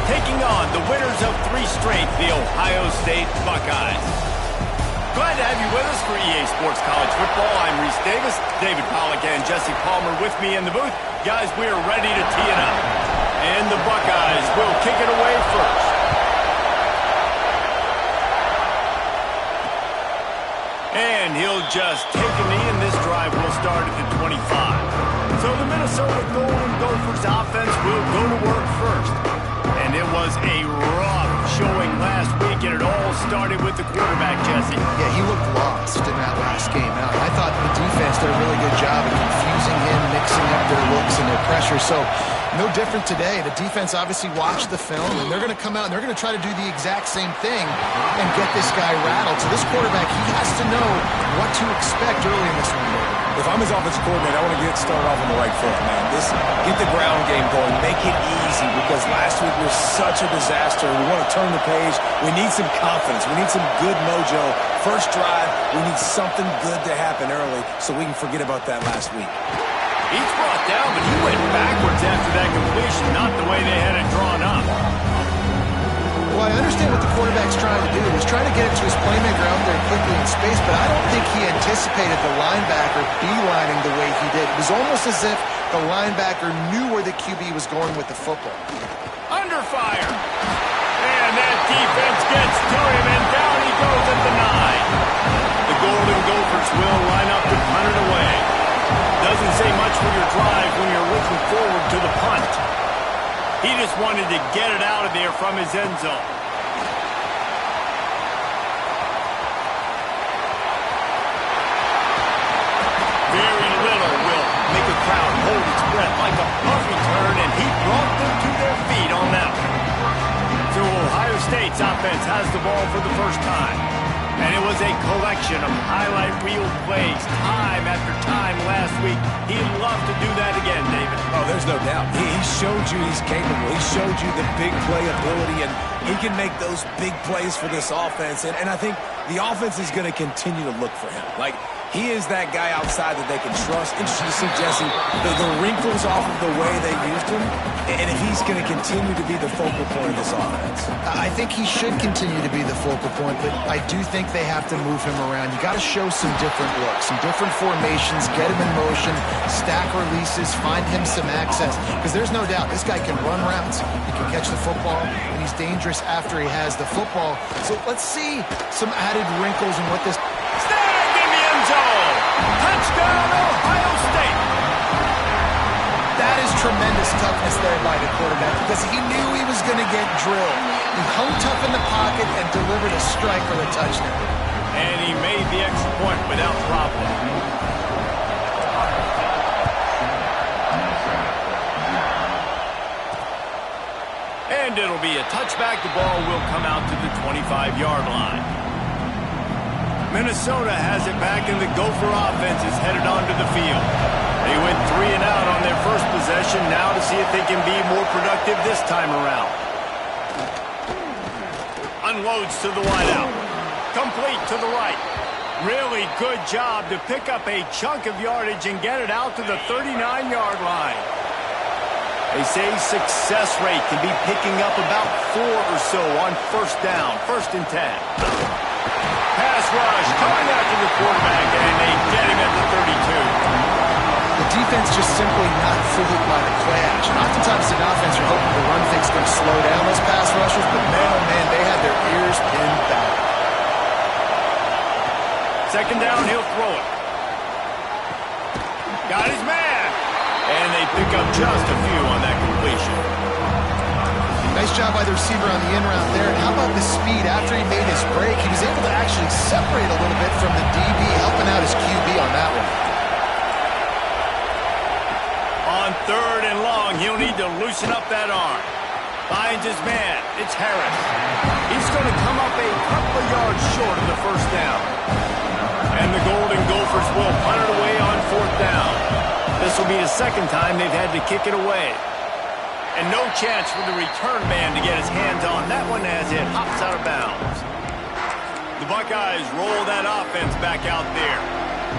taking on the winners of 3 straight, the Ohio State Buckeyes. Glad to have you with us for EA Sports College Football. I'm Reese Davis, David Pollack, and Jesse Palmer with me in the booth. Guys, we are ready to tee it up. And the Buckeyes will kick it away first. And he'll just take a knee, and this drive will start at the 25. So the Minnesota Golden Gophers offense will go to work first. And it was a rough showing last week, and it all started with the quarterback, Jesse. Yeah, he looked lost in that last game. Now, I thought the defense did a really good job of confusing him, mixing up their looks and their pressure. So no different today. The defense obviously watched the film, and they're going to come out and they're going to try to do the exact same thing and get this guy rattled. So this quarterback, he has to know what to expect early in this one. If I'm his offensive coordinator, I want to get started off on the right foot, man. Get the ground game going. Make it easy, because last week was such a disaster. We want to turn the page. We need some confidence. We need some good mojo. First drive, we need something good to happen early so we can forget about that last week. He's brought down, but he went backwards after that completion, not the way they had it drawn up. Well, I understand what the quarterback's trying to do. He's trying to get it to his playmaker out there quickly in space, but I don't think he anticipated the linebacker beelining the way he did. It was almost as if the linebacker knew where the QB was going with the football. Under fire. And that defense gets to him, and down he goes at the 9. The Golden Gophers will line up to punt it away. Doesn't say much for your drive when you're looking forward to the punt. He just wanted to get it out of there from his end zone. Very little will make a crowd hold its breath like a punt return, and he brought them to their feet on that one. So Ohio State's offense has the ball for the first time. And it was a collection of highlight reel plays time after time last week. He'd love to do that again, David. Oh, there's no doubt. He showed you he's capable. He showed you the big play ability, and he can make those big plays for this offense. And I think the offense is going to continue to look for him. Like, he is that guy outside that they can trust. Interesting to see, Jesse, the wrinkles off of the way they used him, and if he's going to continue to be the focal point of this offense. I think he should continue to be the focal point, but I do think they have to move him around. You got to show some different looks, some different formations, get him in motion, stack releases, find him some access, because there's no doubt this guy can run routes, he can catch the football, and he's dangerous after he has the football. So let's see some added wrinkles in what this... Touchdown, Ohio State! That is tremendous toughness there by the quarterback, because he knew he was going to get drilled. He hung tough in the pocket and delivered a strike for a touchdown. And he made the extra point without problem. And it'll be a touchback. The ball will come out to the 25-yard line. Minnesota has it back, and the Gopher offense is headed onto the field. They went 3 and out on their first possession, now to see if they can be more productive this time around. Unloads to the wideout. Complete to the right. Really good job to pick up a chunk of yardage and get it out to the 39-yard line. They say success rate can be picking up about 4 or so on first down, 1st and 10. Pass rush coming after the quarterback, and they get him at the 32. The defense just simply not fooled by the play action. Oftentimes in offense, you're hoping the run fake's going to slow down those pass rushers, but man, oh man, they had their ears pinned back. 2nd down, he'll throw it. Got his man. And they pick up just a few on that completion. Nice job by the receiver on the in-route there. And how about the speed after he made his break? He was able to actually separate a little bit from the DB, helping out his QB on that one. On 3rd and long, he'll need to loosen up that arm. Finds his man. It's Harris. He's going to come up a couple of yards short of the 1st down. And the Golden Gophers will punt it away on 4th down. This will be the 2nd time they've had to kick it away. And no chance for the return man to get his hands on that one as it hops out of bounds. The Buckeyes roll that offense back out there.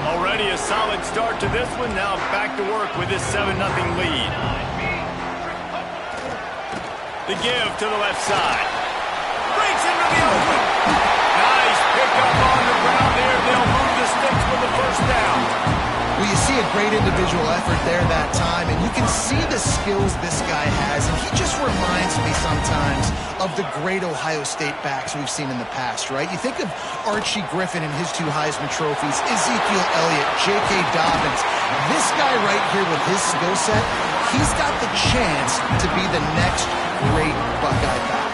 Already a solid start to this one. Now back to work with this 7-0 lead. The give to the left side. Breaks into the open. Nice pickup on the ground there. They'll move the sticks for the first down. Well, you see a great individual effort there that time, and you can see the skills this guy has, and he just reminds me sometimes of the great Ohio State backs we've seen in the past, right? You think of Archie Griffin and his 2 Heisman trophies, Ezekiel Elliott, J.K. Dobbins. This guy right here with his skill set, he's got the chance to be the next great Buckeye back.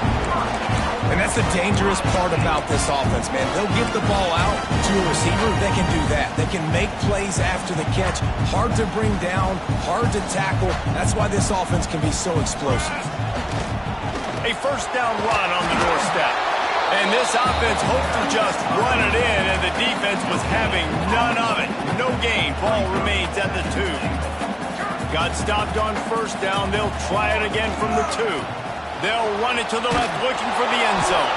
And that's the dangerous part about this offense, man. They'll get the ball out to a receiver. They can do that. They can make plays after the catch. Hard to bring down, hard to tackle. That's why this offense can be so explosive. A first down run on the doorstep. And this offense hoped to just run it in, and the defense was having none of it. No gain. Ball remains at the 2. Got stopped on first down. They'll try it again from the 2. They'll run it to the left, looking for the end zone.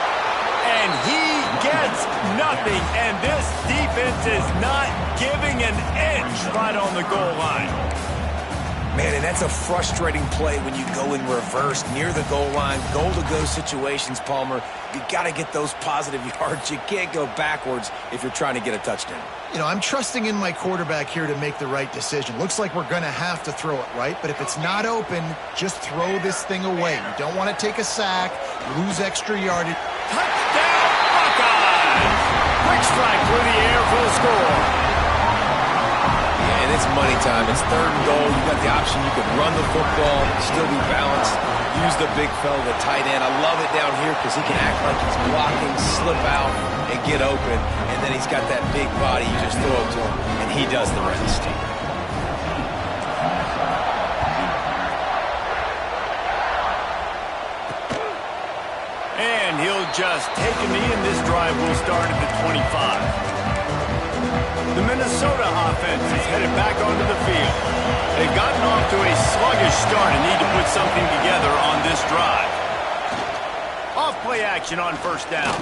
And he gets nothing. And this defense is not giving an inch right on the goal line. Man, and that's a frustrating play when you go in reverse near the goal line, goal-to-go situations, Palmer. You got to get those positive yards. You can't go backwards if you're trying to get a touchdown. You know, I'm trusting in my quarterback here to make the right decision. Looks like we're going to have to throw it, right? But if it's not open, just throw this thing away. You don't want to take a sack, lose extra yardage. Touchdown, Buckeyes! Quick strike through the air for the score. And it's money time. It's 3rd and goal. You got the option. You can run the football, still be balanced, use the big fella, the tight end. I love it down here because he can act like he's blocking, slip out, and get open. And then he's got that big body. You just throw it to him, and he does the rest. And he'll just take a knee, and this drive will start at the 25. The Minnesota offense is headed back onto the field. They've gotten off to a sluggish start and need to put something together on this drive. Off-play action on first down.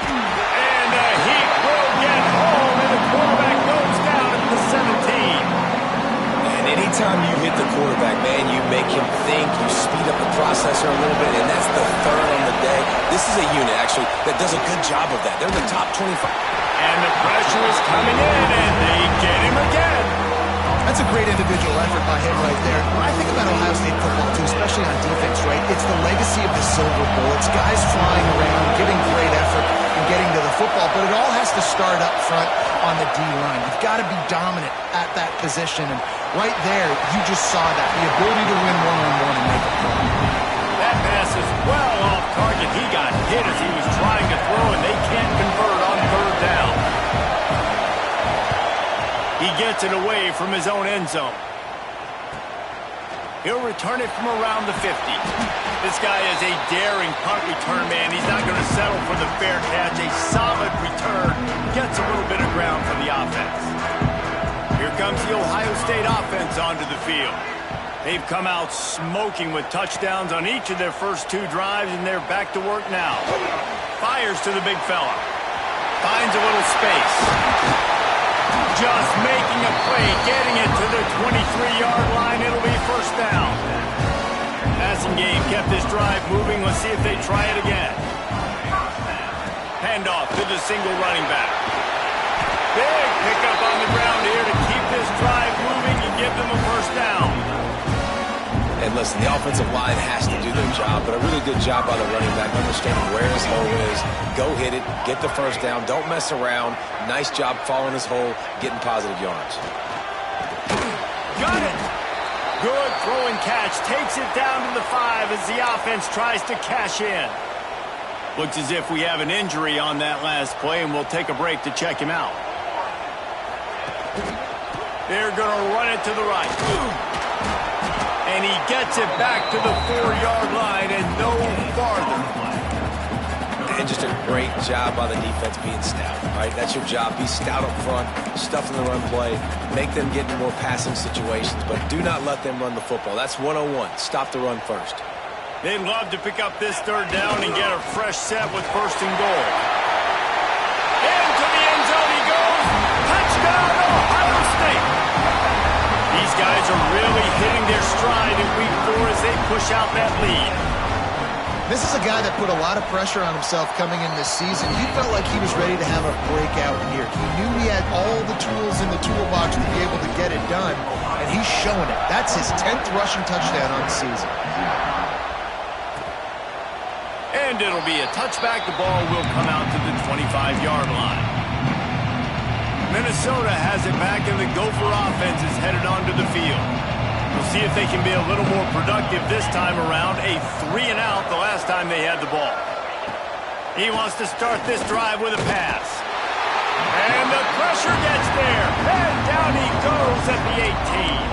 And he will get home, and the quarterback goes down at the 17. And anytime you hit the quarterback, man, you make him think, you speed up the processor a little bit, and that's the 3rd on the day. This is a unit, actually, that does a good job of that. They're in the top 25. And the pressure is coming in, and they get him again. That's a great individual effort by him right there. When I think about Ohio State football, too, especially on defense, right, it's the legacy of the Silver Bowl. It's guys flying around, giving great effort, and getting to the football. But it all has to start up front on the D-line. You've got to be dominant at that position. And right there, you just saw that, the ability to win one-on-one and make a play. That pass is well off target. He got hit as he was trying to throw, and they can't convert on 3rd down. He gets it away from his own end zone. He'll return it from around the 50. This guy is a daring punt return man. He's not going to settle for the fair catch. A solid return. Gets a little bit of ground for the offense. Here comes the Ohio State offense onto the field. They've come out smoking with touchdowns on each of their first 2 drives, and they're back to work now. Fires to the big fella. Finds a little space. Just making a play, getting it to the 23-yard line. It'll be first down. Passing game kept this drive moving. Let's see if they try it again. Handoff to the single running back. Big pickup on the ground here to keep this drive moving and give them a first down. And listen, the offensive line has to do their job, but a really good job by the running back, understanding where his hole is. Go hit it, get the first down, don't mess around. Nice job following his hole, getting positive yards. Got it! Good throw and catch, takes it down to the 5 as the offense tries to cash in. Looks as if we have an injury on that last play, and we'll take a break to check him out. They're going to run it to the right. And he gets it back to the 4-yard line and no farther. And just a great job by the defense being stout, right? That's your job. Be stout up front, stuff in the run play, make them get in more passing situations, but do not let them run the football. That's 101. Stop the run first. They'd love to pick up this 3rd down and get a fresh set with 1st and goal. Into the end zone he goes. Touchdown, Ohio State. These guys are really hitting their stride in week 4 as they push out that lead. This is a guy that put a lot of pressure on himself coming in this season. He felt like he was ready to have a breakout year. He knew he had all the tools in the toolbox to be able to get it done, and he's showing it. That's his 10th rushing touchdown on the season. And it'll be a touchback. The ball will come out to the 25-yard line. Minnesota has it back, and the Gopher offense is headed onto the field. We'll see if they can be a little more productive this time around. A 3-and-out the last time they had the ball. He wants to start this drive with a pass. And the pressure gets there. And down he goes at the 18.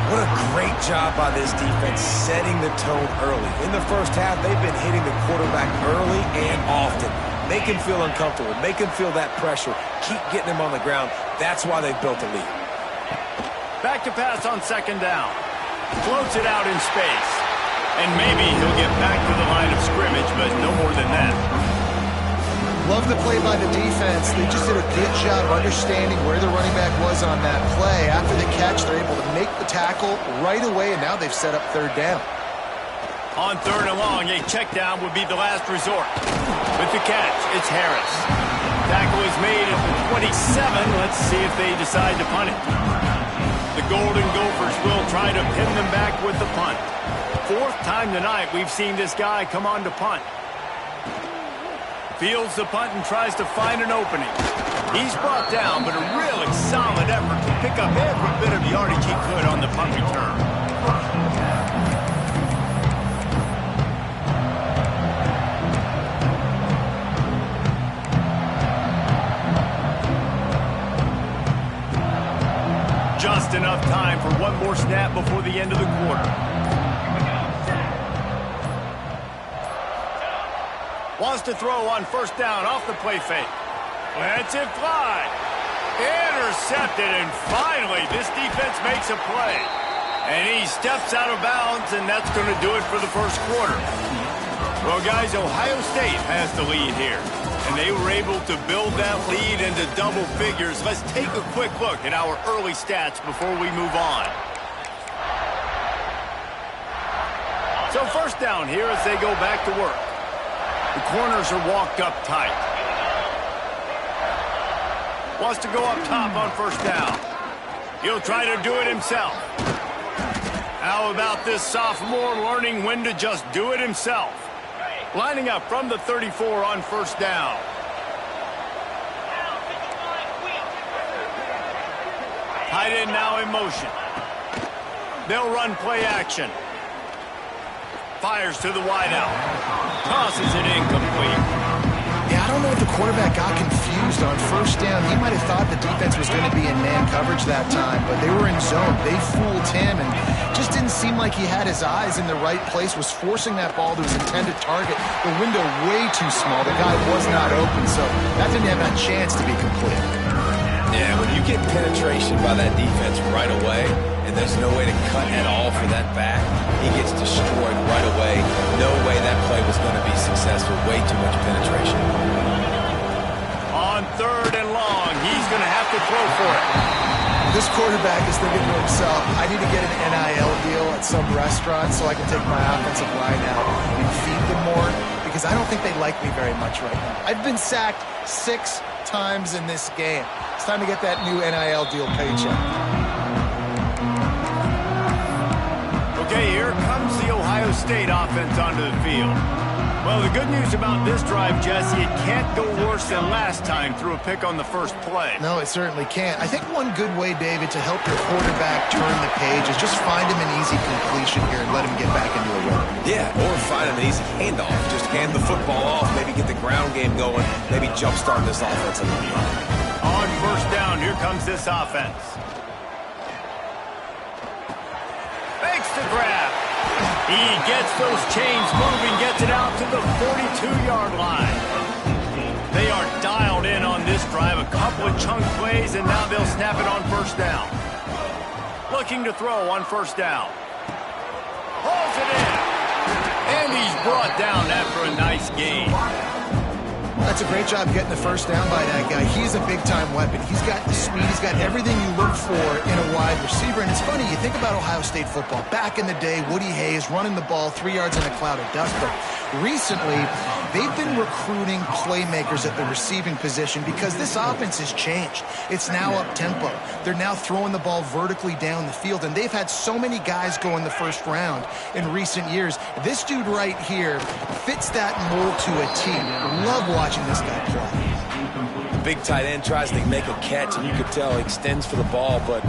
What a great job by this defense setting the tone early. In the first half, they've been hitting the quarterback early and often. Make him feel uncomfortable. Make him feel that pressure. Keep getting him on the ground. That's why they've built a lead. Back to pass on second down. Floats it out in space. And maybe he'll get back to the line of scrimmage, but no more than that. Love the play by the defense. They just did a good job understanding where the running back was on that play. After the catch, they're able to make the tackle right away, and now they've set up third down. On third and long, a check down would be the last resort. With the catch, it's Harris. Tackle is made at the 27. Let's see if they decide to punt it. The Golden Gophers will try to pin them back with the punt. Fourth time tonight we've seen this guy come on to punt. Fields the punt and tries to find an opening. He's brought down, but a really solid effort to pick up every bit of yardage he could on the punt return. Just enough time for one more snap before the end of the quarter. Wants to throw on first down off the play fake. Lets it fly. Intercepted, and finally this defense makes a play. And he steps out of bounds, and that's going to do it for the first quarter. Well, guys, Ohio State has the lead here. And they were able to build that lead into double figures. Let's take a quick look at our early stats before we move on. So first down here as they go back to work. The corners are walked up tight. Wants to go up top on first down. He'll try to do it himself. How about this sophomore learning when to just do it himself? Lining up from the 34 on first down. Tight end now in motion. They'll run play action. Fires to the wideout. Tosses it incomplete. Yeah, I don't know if the quarterback got confused on first down. He might have thought the defense was going to be in man coverage that time, but they were in zone. They fooled him and just didn't seem like he had his eyes in the right place, was forcing that ball to his intended target. The window way too small. The guy was not open, so that didn't have a chance to be complete. Yeah, when you get penetration by that defense right away, and there's no way to cut at all for that back, he gets destroyed right away. No way that play was going to be successful. Way too much penetration. On third and long, he's going to have to throw for it. This quarterback is thinking to himself, I need to get an NIL deal at some restaurant so I can take my offensive line out and feed them more, because I don't think they like me very much right now. I've been sacked 6 times in this game. It's time to get that new NIL deal paycheck. Okay, here comes the Ohio State offense onto the field. Well, the good news about this drive, Jesse, it can't go worse than last time through a pick on the first play. No, it certainly can't. I think one good way, David, to help your quarterback turn the page is just find him an easy completion here and let him get back into a rhythm. Yeah, or find him an easy handoff. Just hand the football off, maybe get the ground game going, maybe jumpstart this offense a little bit. On first down, here comes this offense. Fakes the grab. He gets those chains moving, gets it out to the 42-yard line. They are dialed in on this drive. A couple of chunk plays, and now they'll snap it on first down. Looking to throw on first down. Hauls it in. And he's brought down after a nice gain. That's a great job getting the first down by that guy. He's a big-time weapon. He's got the speed. He's got everything you look for in a wide receiver. And it's funny, you think about Ohio State football. Back in the day, Woody Hayes running the ball 3 yards in a cloud of dust. But recently, they've been recruiting playmakers at the receiving position because this offense has changed. It's now up-tempo. They're now throwing the ball vertically down the field, and they've had so many guys go in the first round in recent years. This dude right here fits that mold to a T. Love watching this guy play. The big tight end tries to make a catch, and you could tell he extends for the ball, but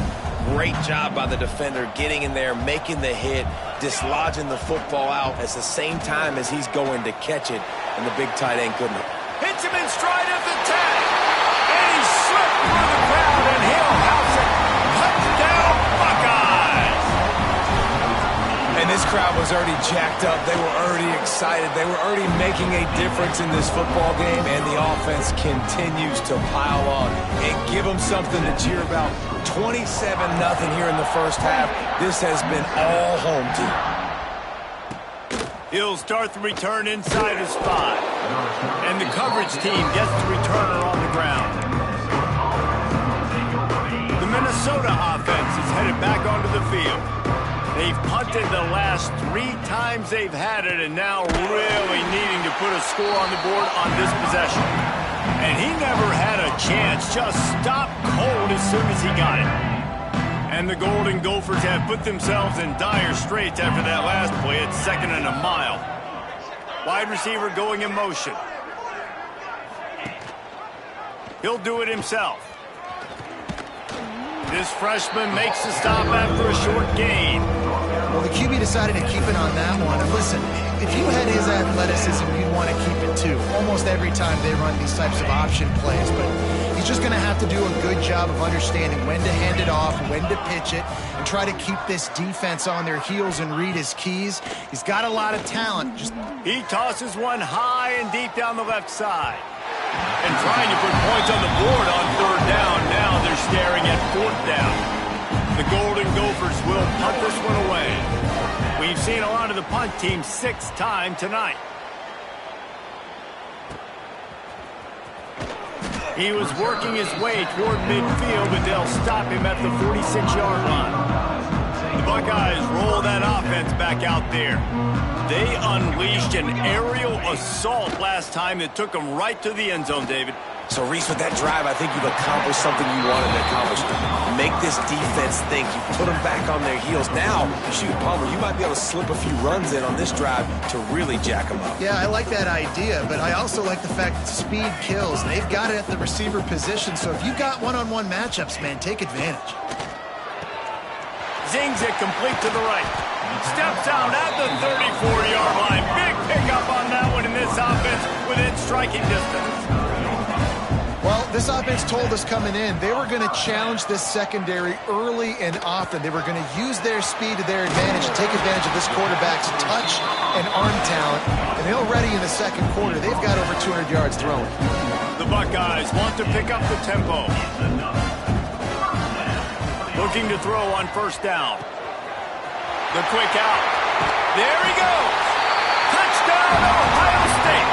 great job by the defender getting in there, making the hit, dislodging the football out at the same time as he's going to catch it, and the big tight end couldn't. Hits him in stride at the 10. And he slipped through the crowd, and he'll house it. Touchdown, Buckeyes! And this crowd was already jacked up. They were already excited. They were already making a difference in this football game, and the offense continues to pile on and give them something to cheer about. 27-0 here in the first half. This has been all home team. He'll start the return inside his spot. And the coverage team gets the returner on the ground. The Minnesota offense is headed back onto the field. They've punted the last 3 times they've had it, and now really needing to put a score on the board on this possession. And he never had a chance, just stopped cold as soon as he got it. And the Golden Gophers have put themselves in dire straits after that last play at 2nd and a mile. Wide receiver going in motion. He'll do it himself. This freshman makes the stop after a short gain. Well, the QB decided to keep it on that one. And listen, if you had his athleticism, you'd want to keep it too. Almost every time they run these types of option plays. But he's just going to have to do a good job of understanding when to hand it off, when to pitch it, and try to keep this defense on their heels and read his keys. He's got a lot of talent. He tosses one high and deep down the left side. And trying to put points on the board on 3rd down. Now they're staring at 4th down. The Golden Gophers will punt this one away. We've seen a lot of the punt team 6th time tonight. He was working his way toward midfield, but they'll stop him at the 46-yard line. The Buckeyes roll that offense back out there. They unleashed an aerial assault last time that took them right to the end zone, David. So, Reese, with that drive, I think you've accomplished something you wanted to accomplish. Make this defense think. You put them back on their heels. Now, shoot, Palmer, you might be able to slip a few runs in on this drive to really jack them up. Yeah, I like that idea, but I also like the fact that speed kills. They've got it at the receiver position, so if you've got one-on-one matchups, man, take advantage. Zings it complete to the right. Steps out at the 34-yard line. Big pickup on that one in this offense within striking distance. Well, this offense told us coming in they were going to challenge this secondary early and often. They were going to use their speed to their advantage and take advantage of this quarterback's touch and arm talent. And they're already in the second quarter. They've got over 200 yards throwing. The Buckeyes want to pick up the tempo. Looking to throw on 1st down. The quick out. There he goes. Touchdown, Ohio State.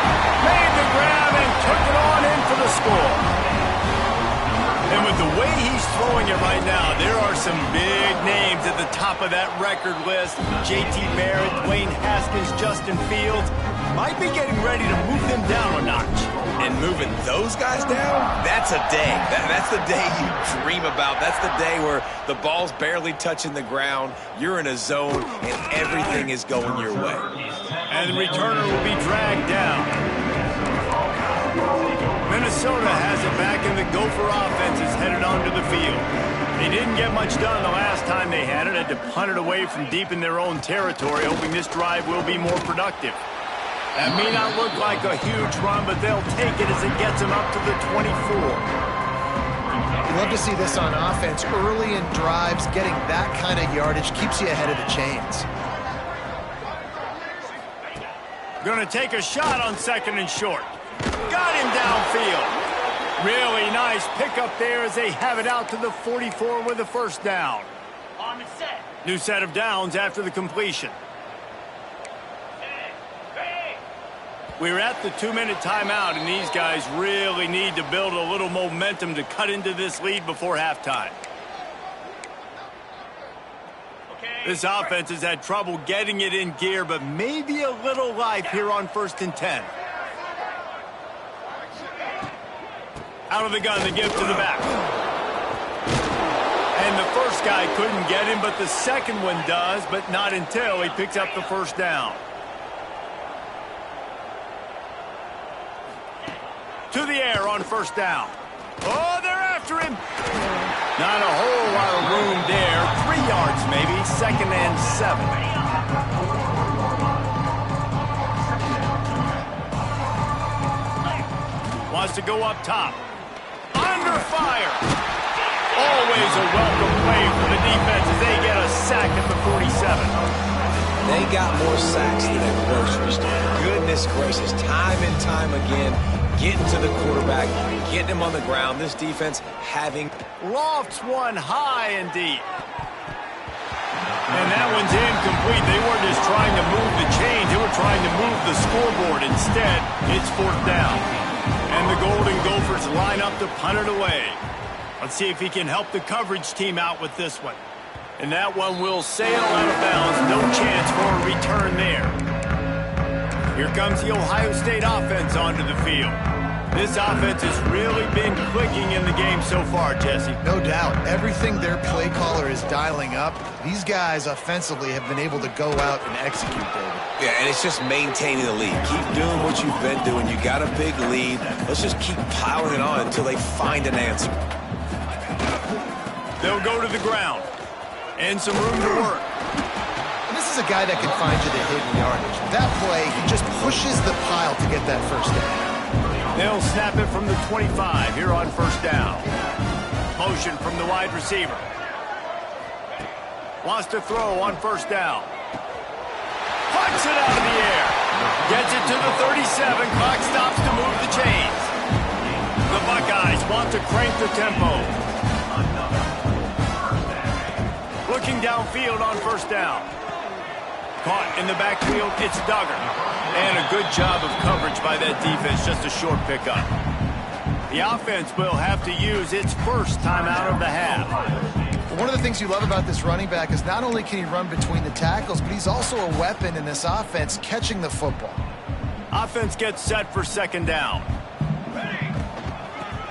Made the grab and took it on in for the score. And with the way he's throwing it right now, there are some big names at the top of that record list. J.T. Barrett, Dwayne Haskins, Justin Fields. Might be getting ready to move them down a notch. And moving those guys down, that's a day. That's the day you dream about. That's the day where the ball's barely touching the ground, you're in a zone, and everything is going your way. And the returner will be dragged down. Minnesota has it back, and the Gopher offense is headed onto the field. They didn't get much done the last time they had it. Had to punt it away from deep in their own territory, hoping this drive will be more productive. That may not look like a huge run, but they'll take it as it gets them up to the 24. You love to see this on offense. Early in drives, getting that kind of yardage keeps you ahead of the chains. Going to take a shot on 2nd and short. Got him downfield. Really nice pickup there as they have it out to the 44 with a 1st down. On the set. New set of downs after the completion. We're at the 2-minute timeout, and these guys really need to build a little momentum to cut into this lead before halftime. This offense has had trouble getting it in gear, but maybe a little life here on 1st and 10. Out of the gun, the give to the back. And the first guy couldn't get him, but the second one does, but not until he picks up the first down. To the air on 1st down. Oh, they're after him. Not a whole lot of room there. 3 yards maybe. 2nd and 7. Wants to go up top. Under fire. Always a welcome play for the defense as they get a sack at the 47. They got more sacks than a grocery store. Goodness gracious. Time and time again, getting to the quarterback, getting him on the ground. This defense having... Lofts one high and deep. And that one's incomplete. They weren't just trying to move the chains. They were trying to move the scoreboard. Instead, it's 4th down. And the Golden Gophers line up to punt it away. Let's see if he can help the coverage team out with this one. And that one will sail out of bounds. No chance for a return there. Here comes the Ohio State offense onto the field. This offense has really been clicking in the game so far, Jesse. No doubt. Everything their play caller is dialing up, these guys offensively have been able to go out and execute, David. Yeah, and it's just maintaining the lead. Keep doing what you've been doing. You got a big lead. Let's just keep piling it on until they find an answer. They'll go to the ground. And some room to work. And this is a guy that can find you the hidden yardage. That play, he just pushes the pile to get that first down. They'll snap it from the 25 here on 1st down. Motion from the wide receiver. Wants to throw on 1st down. Punts it out of the air. Gets it to the 37. Clock stops to move the chains. The Buckeyes want to crank the tempo. Looking downfield on 1st down. Caught in the backfield, it's Duggar. And a good job of coverage by that defense, just a short pickup. The offense will have to use its first timeout of the half. One of the things you love about this running back is not only can he run between the tackles, but he's also a weapon in this offense, catching the football. Offense gets set for 2nd down.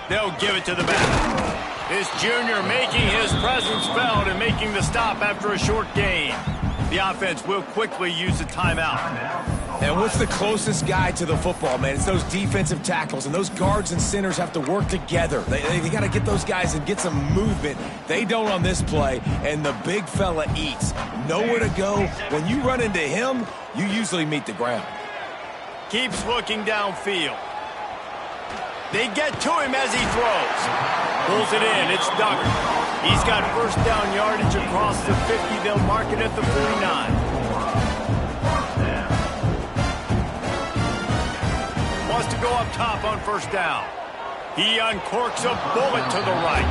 They'll give it to the back. This junior making his presence felt and making the stop after a short gain. The offense will quickly use a timeout. And what's the closest guy to the football, man? It's those defensive tackles, and those guards and centers have to work together. They got to get those guys and get some movement. They don't on this play, and the big fella eats. Nowhere to go. When you run into him, you usually meet the ground. Keeps looking downfield. They get to him as he throws. Pulls it in. It's Duggar. He's got 1st down yardage across the 50. They'll mark it at the 49. Wants to go up top on 1st down. He uncorks a bullet to the right.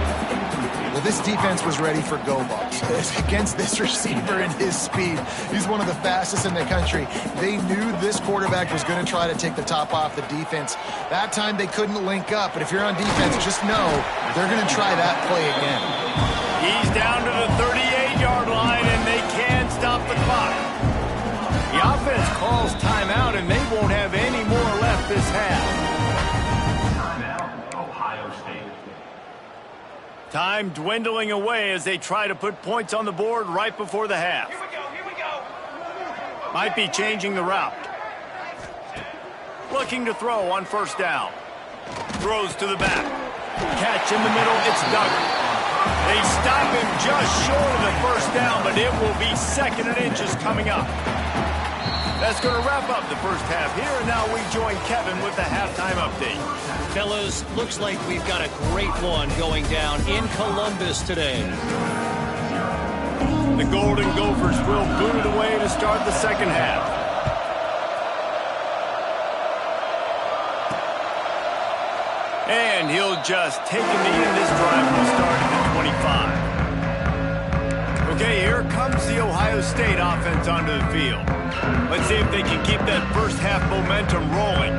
Well, this defense was ready for go balls. Against this receiver and his speed, he's one of the fastest in the country. They knew this quarterback was going to try to take the top off the defense. That time they couldn't link up, but if you're on defense, just know they're going to try that play again. He's down to the 38-yard line, and they can stop the clock. The offense calls timeout, and they won't have any more left this half. Time dwindling away as they try to put points on the board right before the half. Here we go. Might be changing the route. Looking to throw on 1st down. Throws to the back. Catch in the middle, it's Duggar. They stop him just short of the 1st down, but it will be 2nd and inches coming up. That's going to wrap up the first half here, and now we join Kevin with the halftime update. Fellas, looks like we've got a great one going down in Columbus today. The Golden Gophers will boot it away to start the 2nd half. And he'll just take him to end this drive. Will start at the 25. Okay, here comes the Ohio State offense onto the field. Let's see if they can keep that first half momentum rolling.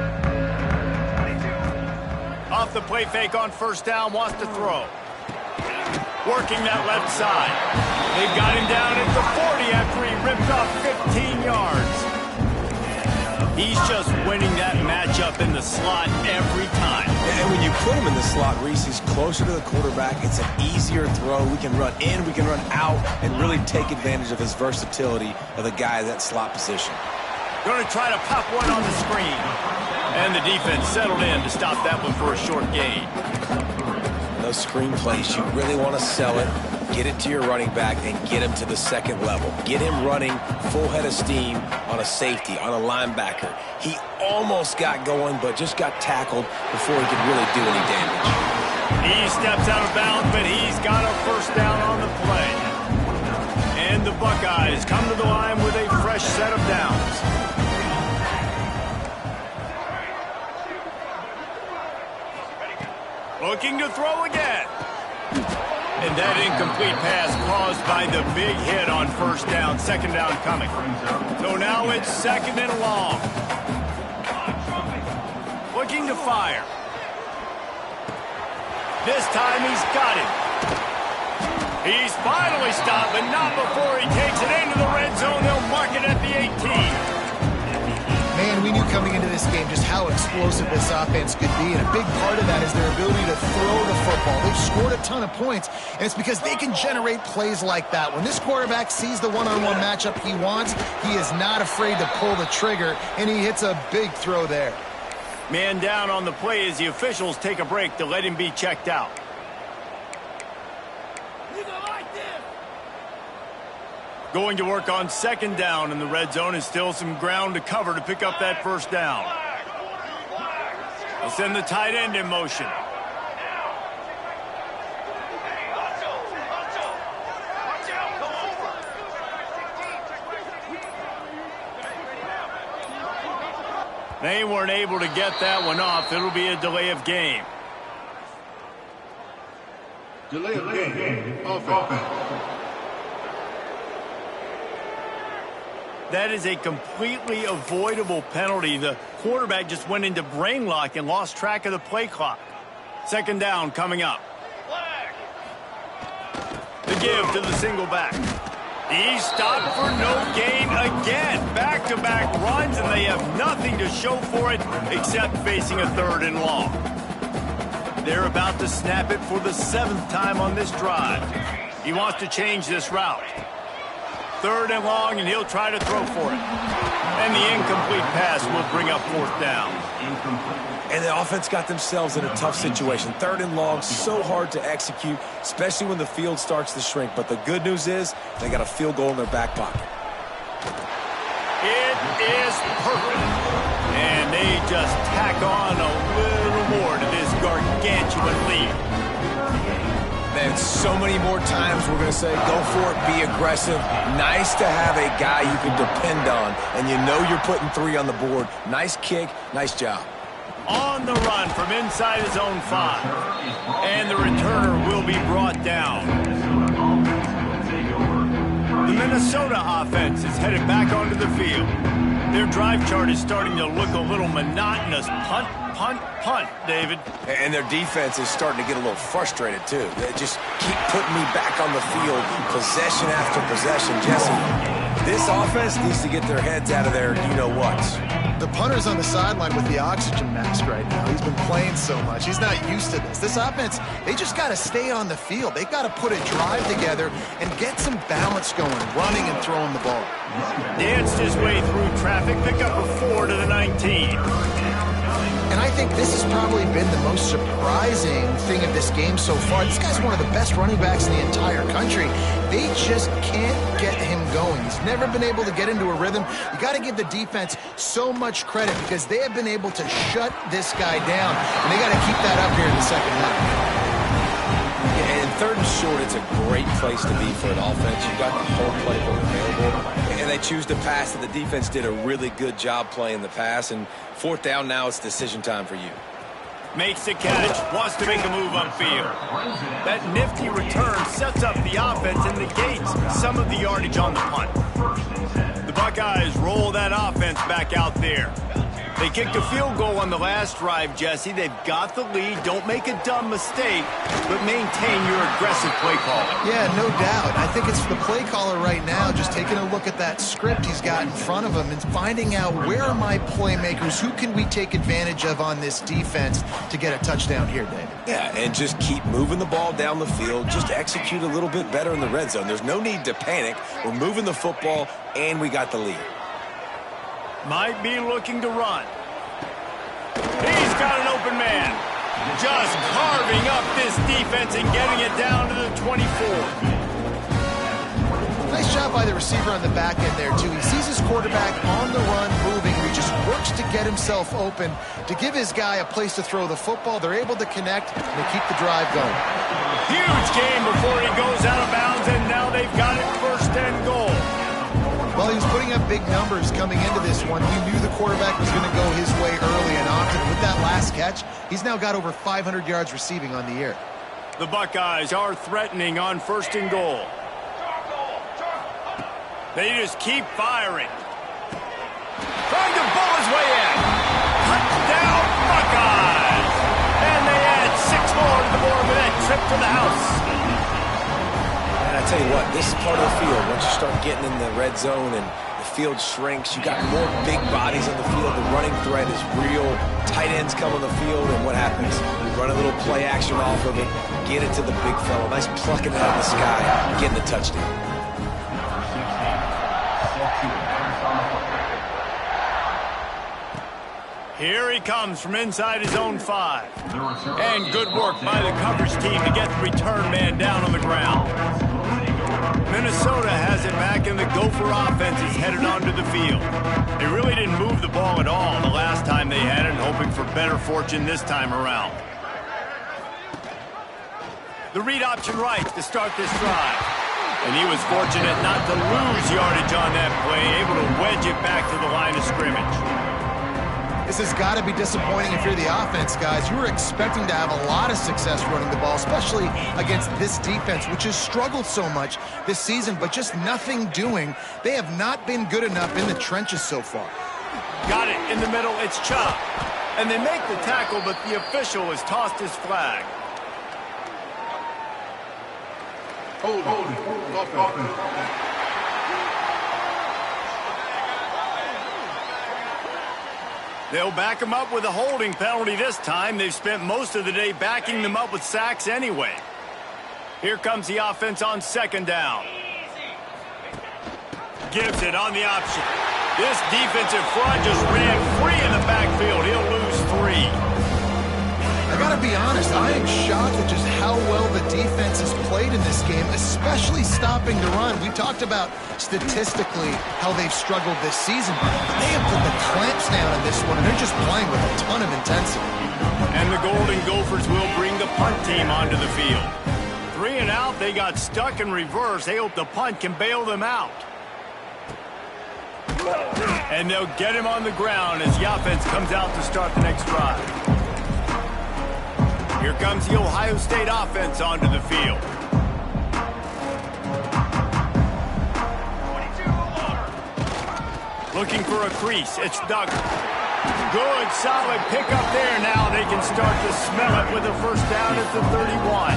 Off the play fake on first down, wants to throw. Working that left side. They've got him down at the 40 after he ripped off 15 yards. He's just winning that matchup in the slot every time. And when you put him in the slot, Reese, he's closer to the quarterback. It's an easier throw. We can run in, we can run out, and really take advantage of his versatility of the guy in that slot position. Going to try to pop one on the screen. And the defense settled in to stop that one for a short gain. Those screen plays, you really want to sell it, get it to your running back, and get him to the second level. Get him running full head of steam on a safety, on a linebacker. He almost got going, but just got tackled before he could really do any damage. He steps out of bounds, but he's got a first down on the play. And the Buckeyes come to the line with a fresh set of downs. Looking to throw again. And that incomplete pass caused by the big hit on first down. Second down coming. So now it's second and long. Looking to fire. This time he's got it. He's finally stopped, but not before he takes it into the red zone. They'll mark it at the 18. Man, we knew coming into this game just how explosive this offense could be, and a big part of that is their ability to throw the football. They've scored a ton of points, and it's because they can generate plays like that. When this quarterback sees the one-on-one matchup he wants, he is not afraid to pull the trigger, and he hits a big throw there. Man down on the play as the officials take a break to let him be checked out. Going to work on second down in the red zone, and still some ground to cover to pick up that first down. They'll send the tight end in motion. They weren't able to get that one off. It'll be a delay of game. Delay of game. Offense. That is a completely avoidable penalty. The quarterback just went into brain lock and lost track of the play clock. Second down coming up. The give to the single back. He's stopped for no gain again. Back-to-back runs, and they have nothing to show for it except facing a third and long. They're about to snap it for the 7th time on this drive. He wants to change this route. Third and long, and he'll try to throw for it. And the incomplete pass will bring up fourth down. And the offense got themselves in a tough situation. Third and long, so hard to execute, especially when the field starts to shrink. But the good news is they got a field goal in their back pocket. It is perfect. And they just tack on a little more to this gargantuan lead. And so many more times we're going to say, go for it, be aggressive. Nice to have a guy you can depend on, and you know you're putting 3 on the board. Nice kick, nice job. On the run from inside his own 5. And the returner will be brought down. The Minnesota offense is headed back onto the field. Their drive chart is starting to look a little monotonous. Punt, punt, punt, David. And their defense is starting to get a little frustrated, too. They just keep putting me back on the field, possession after possession. Jesse, this offense needs to get their heads out of their you-know-whats. The punter's on the sideline with the oxygen mask right now. He's been playing so much. He's not used to this. This offense, they just got to stay on the field. They've got to put a drive together and get some balance going, running and throwing the ball. Danced his way through traffic, pick up a 4 to the 19. And I think this has probably been the most surprising thing of this game so far. This guy's one of the best running backs in the entire country. They just can't get him going. He's never been able to get into a rhythm. You got to give the defense so much credit because they have been able to shut this guy down. And they got to keep that up here in the second half. Yeah, and third and short, it's a great place to be for an offense. You've got the whole playbook available, and they choose to pass, and the defense did a really good job playing the pass. And fourth down now, it's decision time for you. Makes the catch, wants to make a move upfield. That nifty return sets up the offense and negates some of the yardage on the punt. The Buckeyes roll that offense back out there. They kicked a field goal on the last drive, Jesse. They've got the lead. Don't make a dumb mistake, but maintain your aggressive play calling. Yeah, no doubt. I think it's the play caller right now just taking a look at that script he's got in front of him and finding out where are my playmakers, who can we take advantage of on this defense to get a touchdown here, David. Yeah, and just keep moving the ball down the field. Just execute a little bit better in the red zone. There's no need to panic. We're moving the football, and we got the lead. Might be looking to run. He's got an open man. Just carving up this defense and getting it down to the 24. Nice job by the receiver on the back end there, too. He sees his quarterback on the run moving, and he just works to get himself open to give his guy a place to throw the football. They're able to connect, and they keep the drive going. Huge game before he goes out of bounds, and now they've got it 1st and goal. Well, he was putting up big numbers coming into this one. He knew the quarterback was going to go his way early and often. With that last catch, he's now got over 500 yards receiving on the year. The Buckeyes are threatening on 1st and goal. They just keep firing. Trying to bull his way in. Touchdown, Buckeyes! And they add 6 more to the board with that trip to the house. And I tell you what, this is part of the field. Once you start getting in the red zone and the field shrinks, you got more big bodies on the field. The running threat is real. Tight ends come on the field, and what happens? You run a little play action off of it, get it to the big fella. Nice plucking it out of the sky, getting the touchdown. Here he comes from inside his own 5. And good work by the coverage team to get the return man down on the ground. Minnesota has it back, and the Gopher offense is headed onto the field. They really didn't move the ball at all the last time they had it, hoping for better fortune this time around. The read option right to start this drive. And he was fortunate not to lose yardage on that play, able to wedge it back to the line of scrimmage. This has got to be disappointing if you're the offense, guys. You were expecting to have a lot of success running the ball, especially against this defense, which has struggled so much this season, but just nothing doing. They have not been good enough in the trenches so far. Got it in the middle. It's Chubb. And they make the tackle, but the official has tossed his flag. Hold offense. They'll back him up with a holding penalty this time. They've spent most of the day backing them up with sacks anyway. Here comes the offense on 2nd down. Gives it on the option. This defensive front just ran free in the backfield. He'll lose 3. I gotta be honest, I am shocked at just how well the defense has played in this game, especially stopping the run. We talked about statistically how they've struggled this season, but they have put the clamps down in this one, and they're just playing with a ton of intensity. And the Golden Gophers will bring the punt team onto the field. 3 and out, they got stuck in reverse. They hope the punt can bail them out. And they'll get him on the ground as the offense comes out to start the next drive. Here comes the Ohio State offense onto the field. Looking for a crease. It's Duggar. Good, solid pickup there. Now they can start to smell it with a 1st down at the 31.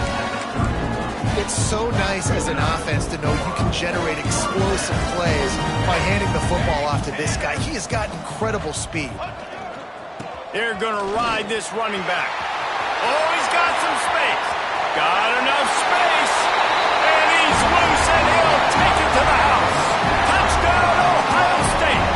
It's so nice as an offense to know you can generate explosive plays by handing the football off to this guy. He has got incredible speed. They're going to ride this running back. Oh, he's got some space. Got enough space. And he's loose, and he'll take it to the house. Touchdown, Ohio State.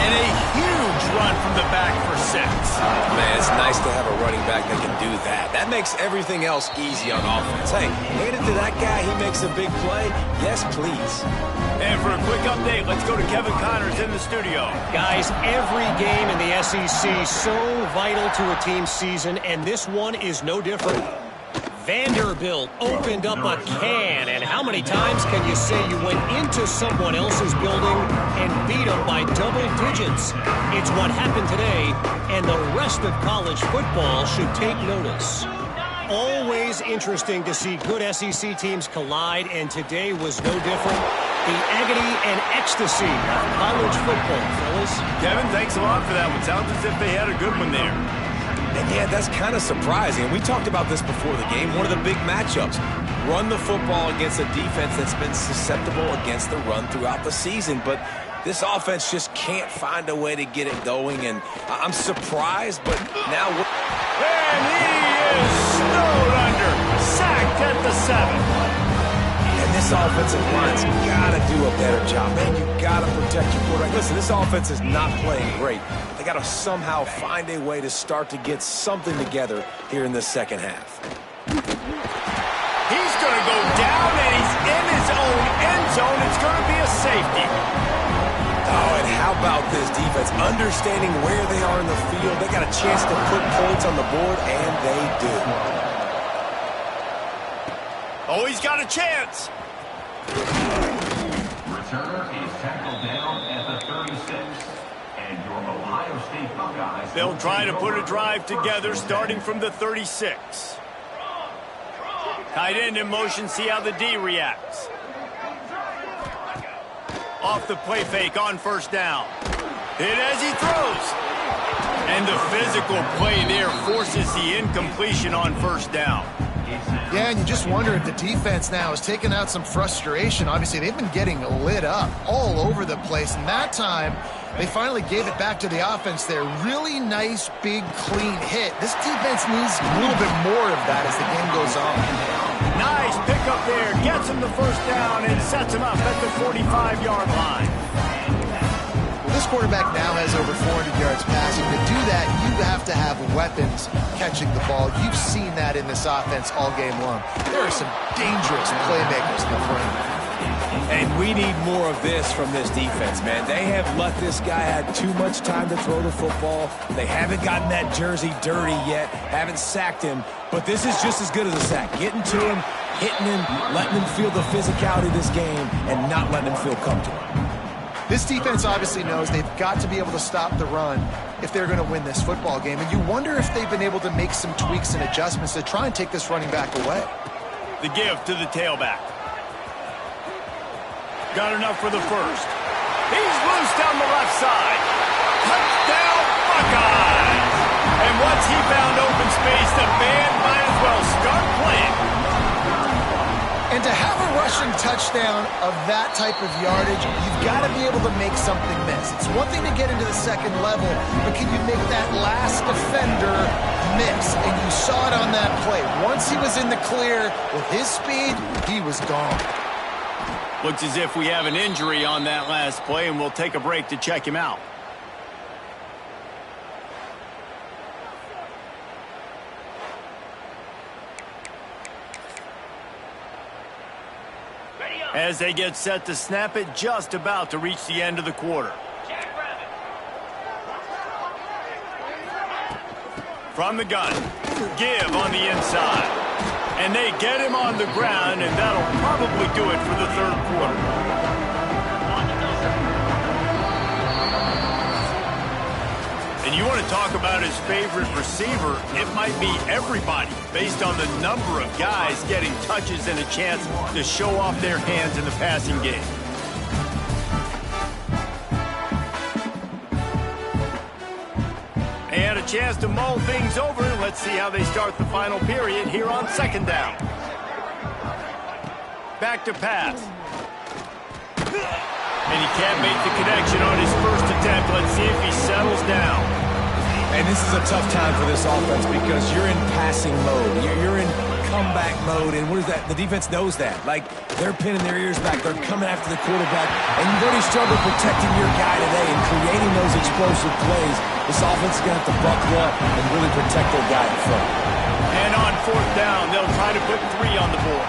And a huge run from the back for 6. Man, it's nice to have a running back that can do that. That makes everything else easy on offense. Hey, hand it to that guy. He makes a big play. Yes, please. And for a quick update, let's go to Kevin Connors in the studio. Guys, every game in the SEC so vital to a team's season, and this one is no different. Vanderbilt opened up a can, and how many times can you say you went into someone else's building and beat them by double digits? It's what happened today, and the rest of college football should take notice. Always interesting to see good SEC teams collide, and today was no different. The agony and ecstasy of college football, fellas. Kevin, thanks a lot for that one. Sounds as if they had a good one there. And yeah, that's kind of surprising. We talked about this before the game. One of the big matchups. Run the football against a defense that's been susceptible against the run throughout the season. But this offense just can't find a way to get it going. And I'm surprised, but now... And he is snowed under. Sacked at the 7. And this offensive line's got to do a better job. Man, you got to protect your quarterback. Listen, this offense is not playing great. They got to somehow find a way to start to get something together here in the second half. He's going to go down, and he's in his own end zone. It's going to be a safety. Oh, and how about this defense? Understanding where they are in the field. They got a chance to put points on the board, and they do. Oh, he's got a chance. Returner is tackled down at the 36. And your Ohio State Buckeyes... They'll try to put a drive together starting from the 36. Tight end in motion, see how the D reacts. Off the play fake on first down. Hit as he throws. And the physical play there forces the incompletion on first down. Yeah, and you just wonder if the defense now is taking out some frustration. Obviously, they've been getting lit up all over the place. And that time, they finally gave it back to the offense there. Really nice, big, clean hit. This defense needs a little bit more of that as the game goes on. Nice pickup there. Gets him the first down and sets him up at the 45-yard line. This quarterback now has over 400 yards passing. To do that, you have to have weapons catching the ball. You've seen that in this offense all game long. There are some dangerous playmakers in the front. And we need more of this from this defense, man. They have let this guy have too much time to throw the football. They haven't gotten that jersey dirty yet, haven't sacked him. But this is just as good as a sack. Getting to him, hitting him, letting him feel the physicality of this game, and not letting him feel comfortable. This defense obviously knows they've got to be able to stop the run if they're going to win this football game. And you wonder if they've been able to make some tweaks and adjustments to try and take this running back away. The give to the tailback. Got enough for the first. He's loose down the left side. Touchdown, Buckeyes! And once he found open space, the band might as well start playing. And to have a rushing touchdown of that type of yardage, you've got to be able to make something miss. It's one thing to get into the second level, but can you make that last defender miss? And you saw it on that play. Once he was in the clear with his speed, he was gone. Looks as if we have an injury on that last play, and we'll take a break to check him out. As they get set to snap it, just about to reach the end of the quarter. From the gun, give on the inside. And they get him on the ground, and that'll probably do it for the third quarter. And you want to talk about his favorite receiver, it might be everybody, based on the number of guys getting touches and a chance to show off their hands in the passing game. And a chance to mull things over. Let's see how they start the final period here on second down. Back to pass. And he can't make the connection on his first attempt. Let's see if he settles down. And this is a tough time for this offense because you're in passing mode. You're in comeback mode. And what is that? The defense knows that. Like, they're pinning their ears back. They're coming after the quarterback. And you've already struggled protecting your guy today and creating those explosive plays. This offense is going to have to buckle up and really protect their guy in front. And on fourth down, they'll try to put 3 on the board.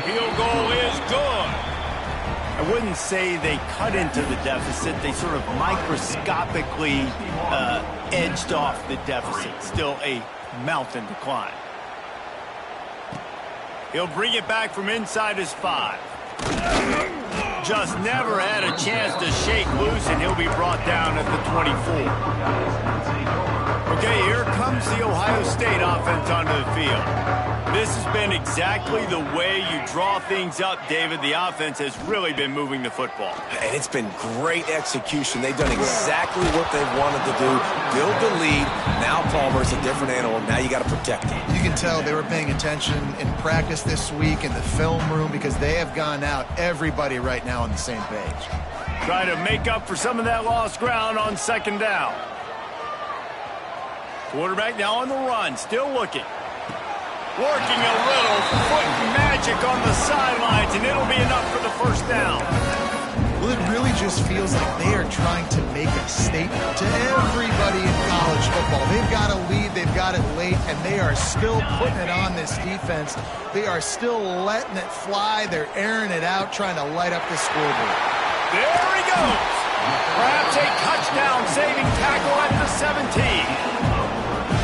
Field goal is good. I wouldn't say they cut into the deficit. They sort of microscopically edged off the deficit. Still a mountain to climb. He'll bring it back from inside his 5. Just never had a chance to shake loose, and he'll be brought down at the 24. Okay, here comes the Ohio State offense onto the field. This has been exactly the way you draw things up, David. The offense has really been moving the football. And it's been great execution. They've done exactly what they've wanted to do. Build the lead. Now Palmer's a different animal. Now you got to protect him. You can tell they were paying attention in practice this week in the film room because they have gone out, everybody right now on the same page. Try to make up for some of that lost ground on 2nd down. Quarterback now on the run, still looking. Working a little foot magic on the sidelines, and it'll be enough for the 1st down. Well, it really just feels like they are trying to make a statement to everybody in college football. They've got a lead, they've got it late, and they are still putting it on this defense. They are still letting it fly. They're airing it out, trying to light up the scoreboard. There he goes. Perhaps a touchdown-saving tackle at the 17.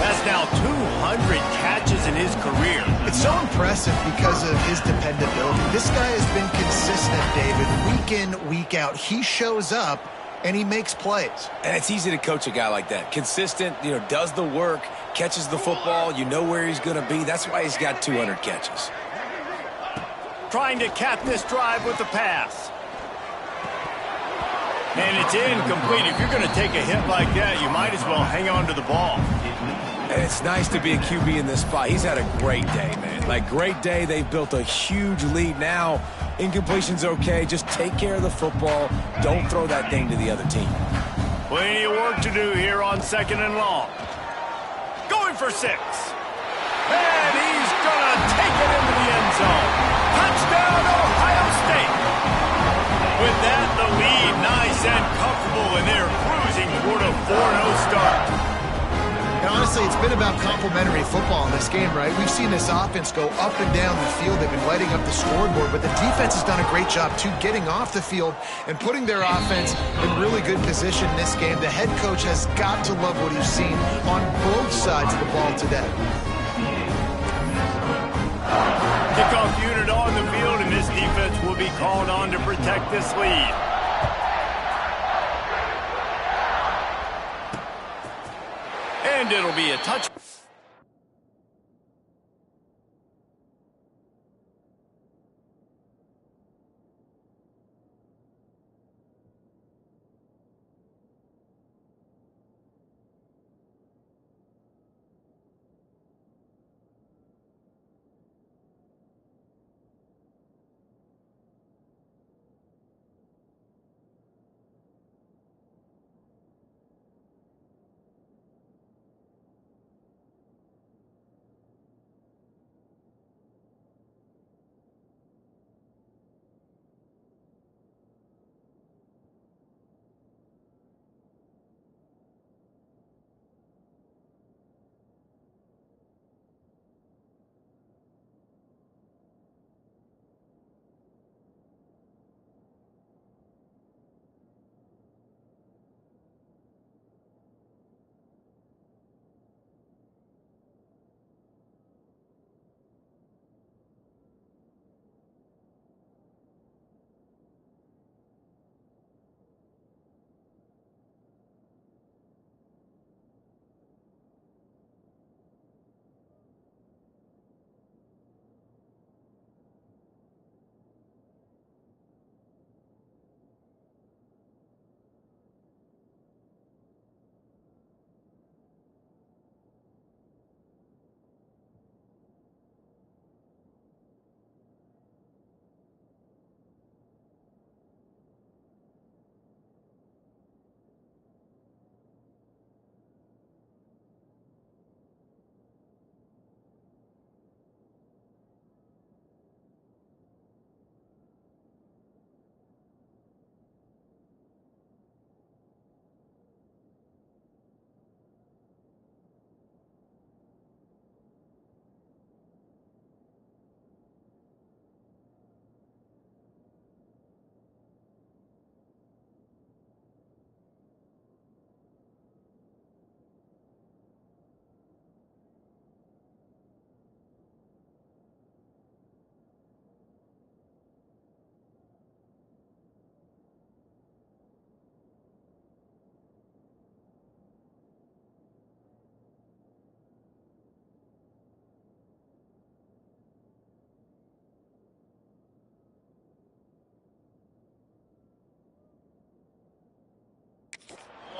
That's now 200 catches in his career. It's so impressive because of his dependability. This guy has been consistent, David, week in, week out. He shows up, and he makes plays. And it's easy to coach a guy like that. Consistent, does the work, catches the football. You know where he's going to be. That's why he's got 200 catches. Trying to cap this drive with the pass. And it's incomplete. If you're going to take a hit like that, you might as well hang on to the ball. And it's nice to be a QB in this spot. He's had a great day, man. Great day. They've built a huge lead now. Incompletion's okay. Just take care of the football. Don't throw that thing to the other team. Plenty of work to do here on 2nd and long. Going for 6. And he's going to take it into the end zone. Touchdown, Ohio State. With that, the lead nice and comfortable, and they're cruising toward a 4-0 start. And honestly, it's been about complementary football in this game, right? We've seen this offense go up and down the field. They've been lighting up the scoreboard, but the defense has done a great job, too, getting off the field and putting their offense in really good position in this game. The head coach has got to love what he's seen on both sides of the ball today. Kickoff unit on the field, and this defense will be called on to protect this lead. And it'll be a touch.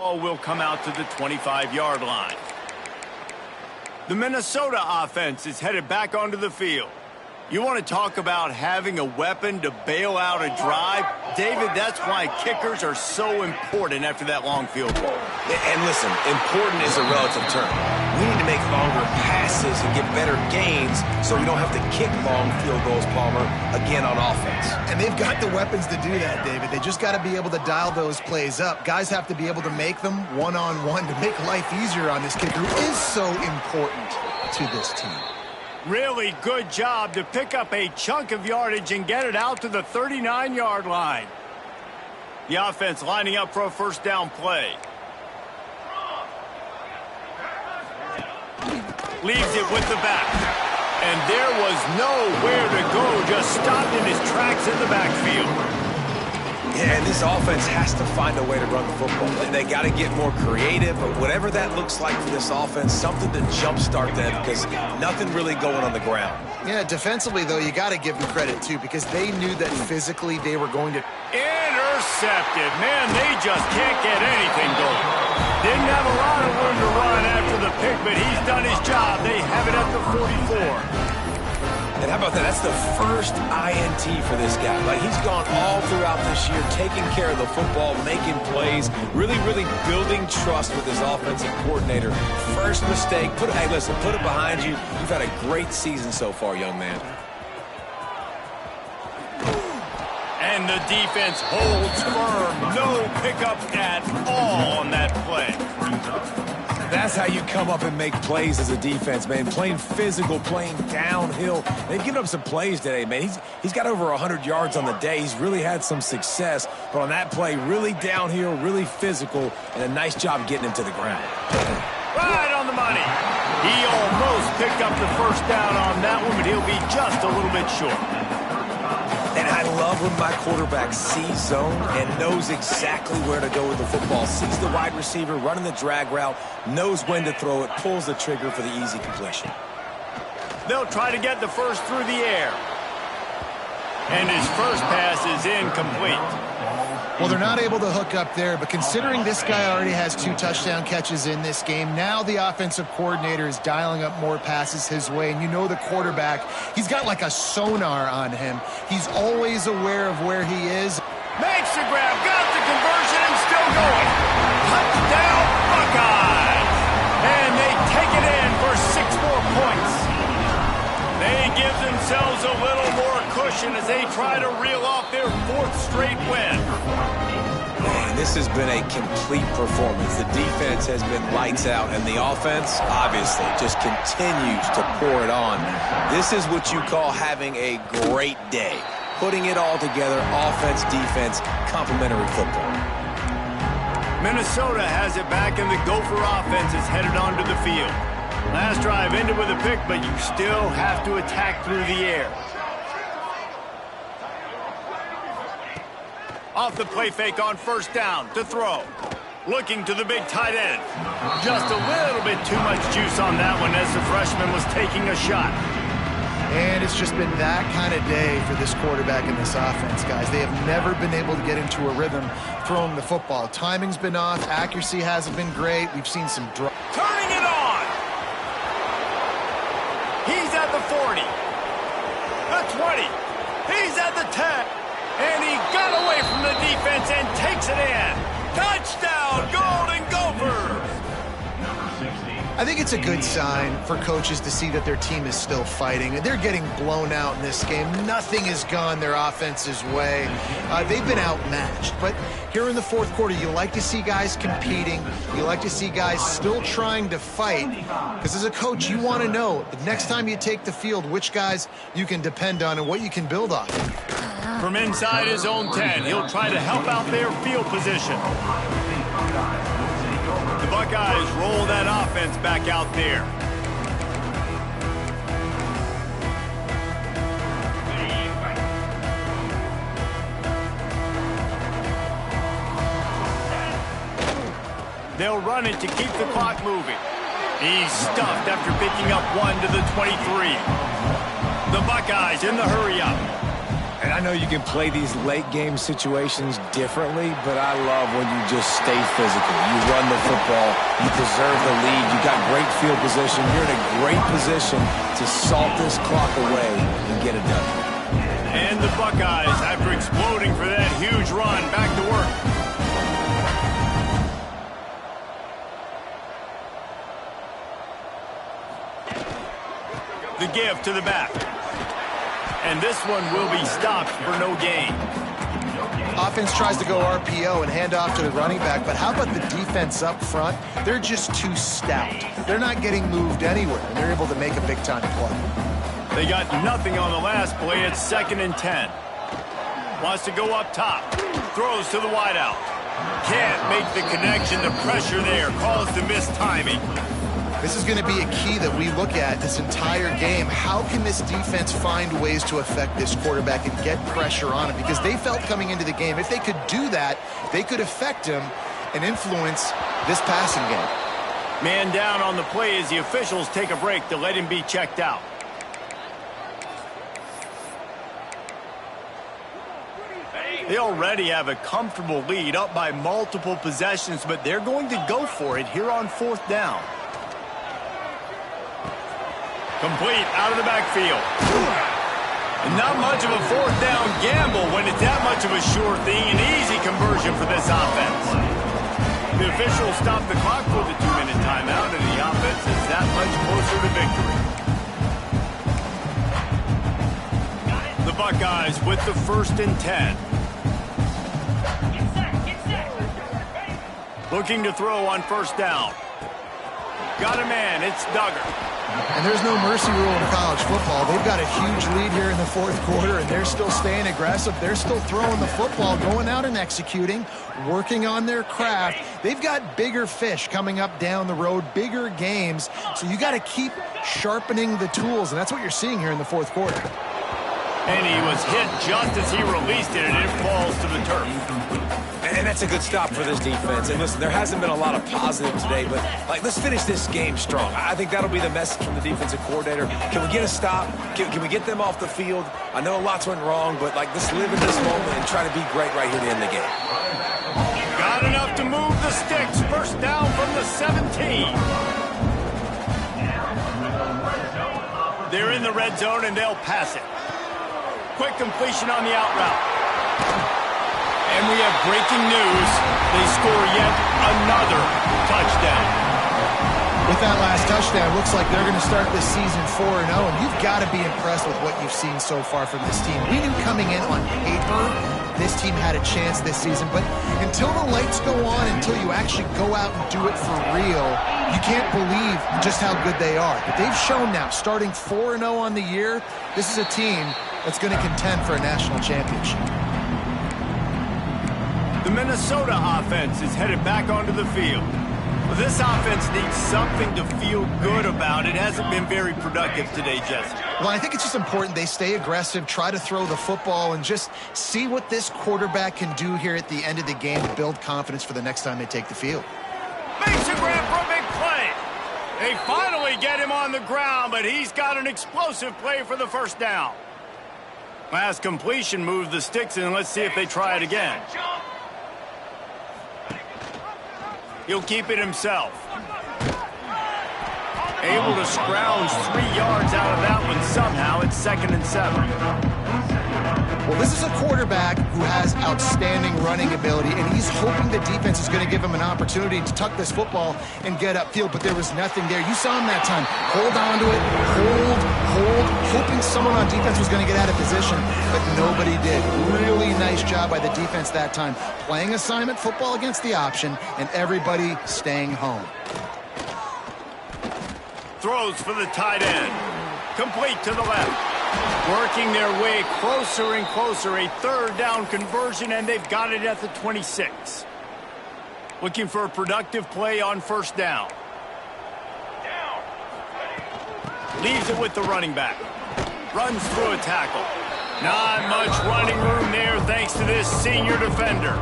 Ball will come out to the 25-yard line. The Minnesota offense is headed back onto the field. You want to talk about having a weapon to bail out a drive? David, that's why kickers are so important after that long field goal. And listen, important is a relative term. We need to make longer passes and get better gains so we don't have to kick long field goals, Palmer, again on offense. And they've got the weapons to do that, David. They just got to be able to dial those plays up. Guys have to be able to make them one-on-one to make life easier on this kicker, who is so important to this team. Really good job to pick up a chunk of yardage and get it out to the 39-yard line. The offense lining up for a first down play. Leaves it with the back. And there was nowhere to go, just stopped in his tracks in the backfield. Yeah, and this offense has to find a way to run the football. They got to get more creative, but whatever that looks like for this offense, something to jumpstart them because nothing really going on the ground. Yeah, defensively, though, you got to give them credit, too, because they knew that physically they were going to... Intercepted. Man, they just can't get anything going. Didn't have a lot of room to run after the pick, but he's done his job. They have it at the 44. And how about that? That's the first INT for this guy. Like, he's gone all throughout this year, taking care of the football, making plays, really building trust with his offensive coordinator. First mistake, hey, listen, put it behind you. You've had a great season so far, young man. And the defense holds firm. No pickup at all on that play. That's how you come up and make plays as a defense, man. Playing physical, playing downhill. They've given up some plays today, man. He's got over 100 yards on the day. He's really had some success. But on that play, really downhill, really physical, and a nice job getting him to the ground. Right on the money. He almost picked up the first down on that one, but he'll be just a little bit short. And I love when my quarterback sees zone and knows exactly where to go with the football. Sees the wide receiver running the drag route, knows when to throw it, pulls the trigger for the easy completion. They'll try to get the first through the air. And his first pass is incomplete. Well, they're not able to hook up there, but considering this guy already has 2 touchdown catches in this game, now the offensive coordinator is dialing up more passes his way. And you know the quarterback, he's got like a sonar on him. He's always aware of where he is. Makes the grab, got the conversion, and still going. Touchdown, Buckeyes! And they take it in for 6 more points. They give themselves a little more cushion as they try to reel off their 4th straight win. Man, this has been a complete performance. The defense has been lights out, and the offense, obviously, just continues to pour it on. This is what you call having a great day. Putting it all together, offense, defense, complementary football. Minnesota has it back, and the Gopher offense is headed onto the field. Last drive ended with a pick, but you still have to attack through the air. Off the play fake on first down to throw. Looking to the big tight end. Just a little bit too much juice on that one as the freshman was taking a shot. And it's just been that kind of day for this quarterback and this offense, guys. They have never been able to get into a rhythm throwing the football. Timing's been off. Accuracy hasn't been great. We've seen some drop. Turning it on. He's at the 40. The 20. He's at the 10. And he got away from the defense and takes it in. Touchdown, Golden Gophers! I think it's a good sign for coaches to see that their team is still fighting. They're getting blown out in this game. Nothing has gone their offense's way. They've been outmatched. But here in the 4th quarter, you like to see guys competing. You like to see guys still trying to fight. Because as a coach, you want to know, the next time you take the field, which guys you can depend on and what you can build off. From inside his own 10, he'll try to help out their field position. The Buckeyes roll that offense back out there. They'll run it to keep the clock moving. He's stuffed after picking up 1 to the 23. The Buckeyes in the hurry up. And And I know you can play these late game situations differently, but I love when you just stay physical. You run the football, you preserve the lead, you got great field position. You're in a great position to salt this clock away and get it done. And the Buckeyes, after exploding for that huge run, back to work. The give to the back. And this one will be stopped for no gain. Offense tries to go RPO and hand off to the running back, but how about the defense up front? They're just too stout. They're not getting moved anywhere, and they're able to make a big-time play. They got nothing on the last play. It's 2nd and 10. Wants to go up top. Throws to the wideout. Can't make the connection. The pressure there caused the missed timing. This is going to be a key that we look at this entire game. How can this defense find ways to affect this quarterback and get pressure on him? Because they felt coming into the game, if they could do that, they could affect him and influence this passing game. Man down on the play as the officials take a break to let him be checked out. They already have a comfortable lead, up by multiple possessions, but they're going to go for it here on 4th down. Complete out of the backfield. And not much of a 4th down gamble when it's that much of a sure thing. An easy conversion for this offense. The officials stop the clock for the 2-minute timeout, and the offense is that much closer to victory. The Buckeyes with the 1st and 10. Looking to throw on 1st down. Got a man, it's Duggar. And there's no mercy rule in college football. They've got a huge lead here in the 4th quarter, and they're still staying aggressive. They're still throwing the football, going out and executing, working on their craft. They've got bigger fish coming up down the road, bigger games. So you got to keep sharpening the tools, and that's what you're seeing here in the 4th quarter. And he was hit just as he released it, and it falls to the turf. And that's a good stop for this defense. And listen, there hasn't been a lot of positive today, but let's finish this game strong. I think that'll be the message from the defensive coordinator. Can we get a stop? Can we get them off the field? I know lots went wrong, but let's live in this moment and try to be great right here to end the game. Got enough to move the sticks. 1st down from the 17. They're in the red zone, and they'll pass it. Quick completion on the out route. And we have breaking news. They score yet another touchdown. With that last touchdown, looks like they're going to start this season 4-0, and you've got to be impressed with what you've seen so far from this team. We knew coming in on paper this team had a chance this season, but until the lights go on, until you actually go out and do it for real, you can't believe just how good they are. But they've shown now, starting 4-0 on the year, this is a team that's going to contend for a national championship. The Minnesota offense is headed back onto the field. Well, this offense needs something to feel good about. It hasn't been very productive today, Jesse. Well, I think it's just important they stay aggressive, try to throw the football, and just see what this quarterback can do here at the end of the game to build confidence for the next time they take the field. Makes a grab for a big play. They finally get him on the ground, but he's got an explosive play for the 1st down. Last completion moved the sticks, and let's see if they try it again. He'll keep it himself. Able to scrounge 3 yards out of that one somehow. It's 2nd and 7. Well, this is a quarterback who has outstanding running ability, and he's hoping the defense is going to give him an opportunity to tuck this football and get upfield, but there was nothing there. You saw him that time. Hold on to it, hold, hoping someone on defense was going to get out of position, but nobody did. Really nice job by the defense that time, playing assignment football against the option, and everybody staying home. Throws for the tight end. Complete to the left. Working their way closer and closer. A 3rd down conversion, and they've got it at the 26. Looking for a productive play on 1st down. Leaves it with the running back. Runs through a tackle. Not much running room there thanks to this senior defender.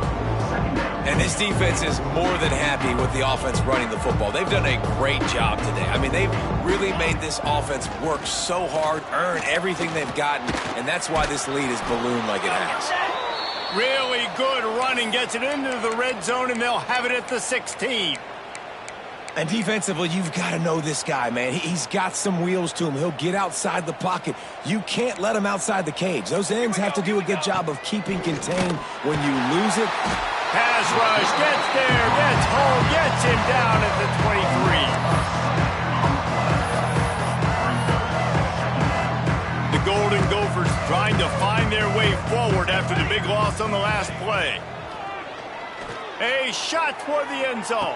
And this defense is more than happy with the offense running the football. They've done a great job today. I mean, they've really made this offense work so hard, earn everything they've gotten, and that's why this lead is ballooned like it has. Really good running, gets it into the red zone, and they'll have it at the 16. And defensively, you've got to know this guy, man. He's got some wheels to him. He'll get outside the pocket. You can't let him outside the cage. Those ends have to do a good job of keeping contained when you lose it. Pass rush, gets there, gets home, gets him down at the 23. The Golden Gophers trying to find their way forward after the big loss on the last play. A shot toward the end zone.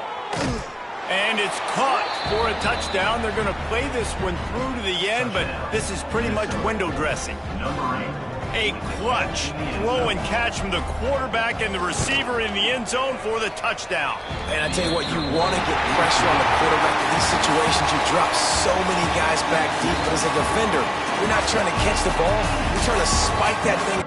And it's caught for a touchdown. They're going to play this one through to the end, but this is pretty much window dressing. A clutch throw and catch from the quarterback and the receiver in the end zone for the touchdown. And I tell you what, you want to get pressure on the quarterback in these situations. You drop so many guys back deep, but as a defender, you're not trying to catch the ball. You're trying to spike that thing